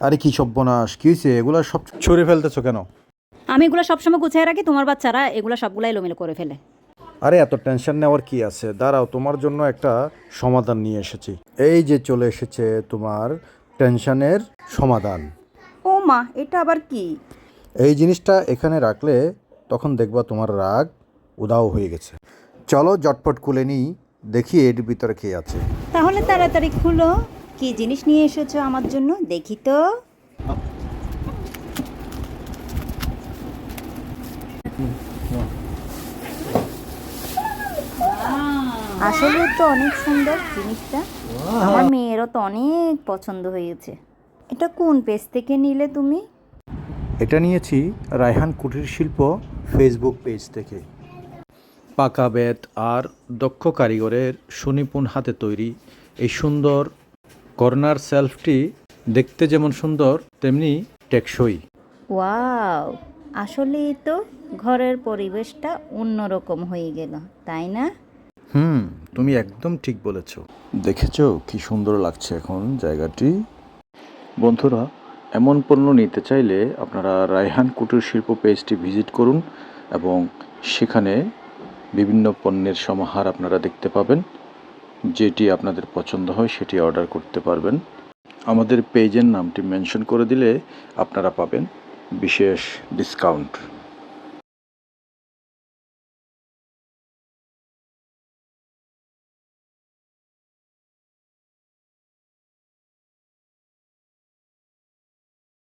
আরে কি সর্বনাশ, কি হয়েছে? এগুলো সব ছুঁড়ে ফেলতেছো কেন? আমি এগুলো সবসময় গুছিয়ে রাখি, তোমার বাচ্চারা এগুলো সবগুলো এলোমেলো করে ফেলে। আরে এত টেনশন নেওয়ার কি আছে, দাঁড়াও, তোমার জন্য একটা সমাধান নিয়ে এসেছি। এই যে চলে এসেছে তোমার টেনশনের সমাধান। ও মা, এটা আবার কি? এই জিনিসটা এখানে রাখলে তখন দেখবা তোমার রাগ উধাও হয়ে গেছে। চলো ঝটপট খুলে নিই, দেখি এর ভিতরে কে আছে। তাহলে তাড়াতাড়ি খুলো, কি জিনিস নিয়ে এসেছো আমার জন্য, দেখি তো। আসলে তো অনেক সুন্দর জিনিসটা, আমার মেয়েরও তো অনেক পছন্দ হয়েছে। এটা কোন পেজ থেকে নিলে তুমি? এটা নিয়েছি রায়হান কুটির শিল্প ফেসবুক পেজ থেকে। পাকা বেত আর দক্ষ কারিগরের সুনিপুণ হাতে তৈরি এই সুন্দর কর্নার সেলফটি দেখতে যেমন সুন্দর তেমনি টেকসই। ওয়াও, আসলেই তো ঘরের পরিবেশটা অন্যরকম হয়ে গেল, তাই না? তুমি একদম ঠিক বলেছ। দেখেছো কি সুন্দর লাগছে এখন জায়গাটি। বন্ধুরা, এমন পণ্য নিতে চাইলে আপনারা রায়হান কুটির শিল্প পেজটি ভিজিট করুন এবং সেখানে বিভিন্ন পণ্যের সমাহার আপনারা দেখতে পাবেন। যেটি আপনাদের পছন্দ হয় সেটি অর্ডার করতে পারবেন। আমাদের পেজের নামটি মেনশন করে দিলে আপনারা পাবেন বিশেষ ডিসকাউন্ট।